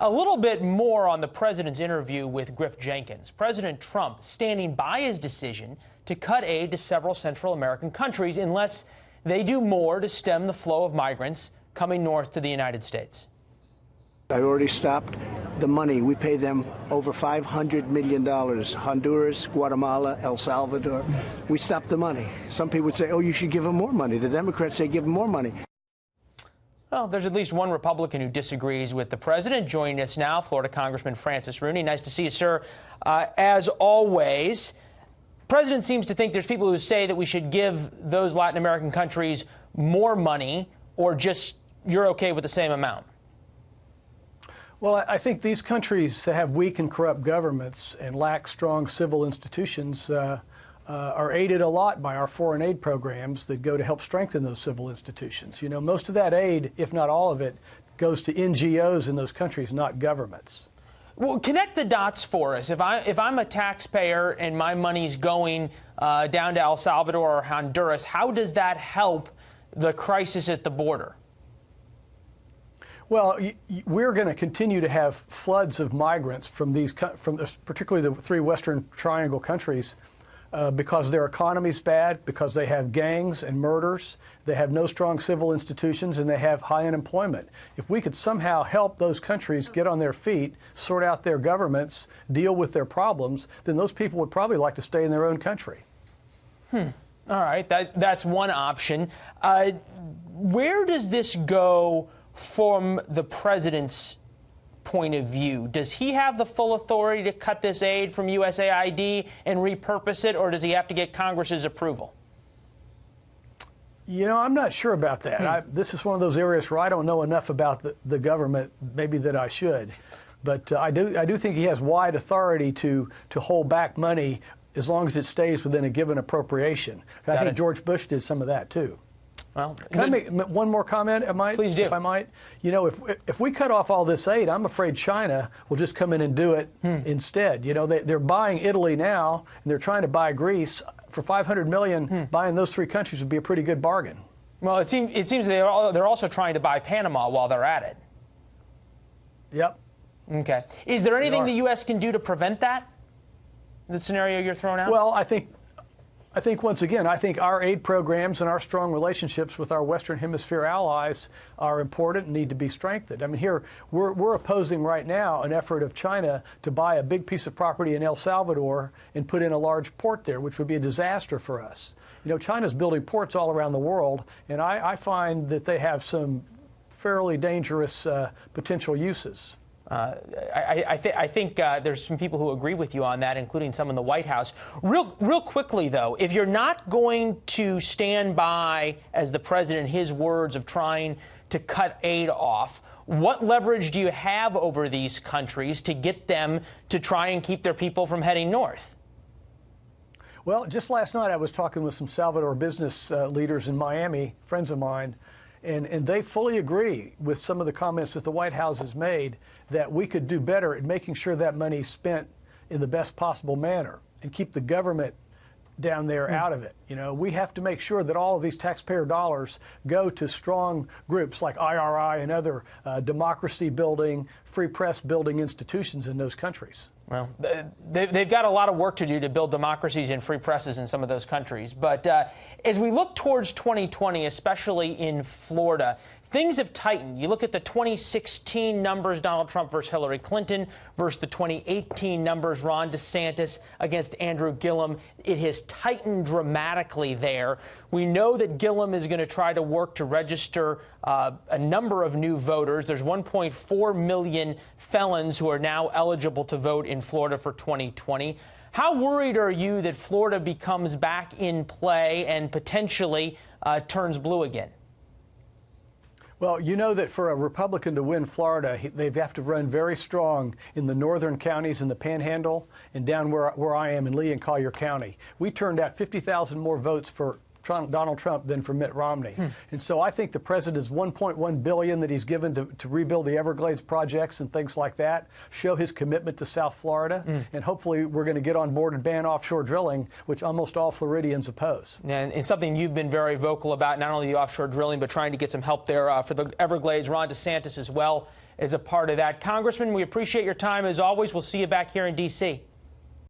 A little bit more on the president's interview with Griff Jenkins. President Trump standing by his decision to cut aid to several Central American countries unless they do more to stem the flow of migrants coming north to the United States. I already stopped the money. We pay them over $500 million. Honduras, Guatemala, El Salvador. We stopped the money. Some people would say, oh, you should give them more money. The Democrats say give them more money. Well, there's at least one Republican who disagrees with the president. Joining us now, Florida Congressman Francis Rooney. Nice to see you, sir. As always, the president seems to think there's people who say that we should give those Latin American countries more money, or just you're okay with the same amount. Well, I think these countries that have weak and corrupt governments and lack strong civil institutions are aided a lot by our foreign aid programs that go to help strengthen those civil institutions. You know, most of that aid, if not all of it, goes to NGOs in those countries, not governments. Well, connect the dots for us. If I'm a taxpayer and my money's going down to El Salvador or Honduras, how does that help the crisis at the border? Well, we're going to continue to have floods of migrants from particularly the three Western Triangle countries because their economy's bad, because they have gangs and murders, they have no strong civil institutions, and they have high unemployment. If we could somehow help those countries get on their feet, sort out their governments, deal with their problems, then those people would probably like to stay in their own country. All right, that's one option. Where does this go from the president's point of view? Does he have the full authority to cut this aid from USAID and repurpose it, or does he have to get Congress's approval? You know, I'm not sure about that. This is one of those areas where I don't know enough about the government, maybe that I should. But I do think he has wide authority to hold back money as long as it stays within a given appropriation. I think George Bush did some of that, too. Well, can I make one more comment? Please do. If I might. You know, if we cut off all this aid, I'm afraid China will just come in and do it instead. You know, they're buying Italy now, and they're trying to buy Greece. For $500 million, buying those three countries would be a pretty good bargain. Well, it seems they're also trying to buy Panama while they're at it. Yep. Okay. Is there anything the U.S. can do to prevent that? The scenario you're throwing out? Well, I think once again, I think our aid programs and our strong relationships with our Western Hemisphere allies are important and need to be strengthened. I mean, here, we're opposing right now an effort of China to buy a big piece of property in El Salvador and put in a large port there, which would be a disaster for us. You know, China's building ports all around the world, and I find that they have some fairly dangerous potential uses. I think there's some people who agree with you on that, including some in the White House. Real quickly, though, if you're not going to stand by, as the president, his words of trying to cut aid off, what leverage do you have over these countries to get them to try and keep their people from heading north? Well, just last night I was talking with some Salvador business leaders in Miami, friends of mine, and they fully agree with some of the comments that the White House has made that we could do better at making sure that money is spent in the best possible manner and keep the government down there out of it. You know, we have to make sure that all of these taxpayer dollars go to strong groups like IRI and other democracy building, free press building institutions in those countries. Well, they've got a lot of work to do to build democracies and free presses in some of those countries. But as we look towards 2020, especially in Florida, things have tightened. You look at the 2016 numbers, Donald Trump versus Hillary Clinton, versus the 2018 numbers, Ron DeSantis against Andrew Gillum. It has tightened dramatically there. We know that Gillum is going to try to work to register a number of new voters. There's 1.4 million felons who are now eligible to vote in Florida for 2020. How worried are you that Florida becomes back in play and potentially turns blue again? Well, you know that for a Republican to win Florida, they have to run very strong in the northern counties in the Panhandle and down where I am in Lee and Collier County. We turned out 50,000 more votes for Donald Trump than for Mitt Romney. And so I think the president's $1.1 billion that he's given to rebuild the Everglades projects and things like that show his commitment to South Florida. And hopefully we're going to get on board and ban offshore drilling, which almost all Floridians oppose. And something you've been very vocal about, not only the offshore drilling, but trying to get some help there for the Everglades. Ron DeSantis as well is a part of that. Congressman, we appreciate your time as always. We'll see you back here in D.C.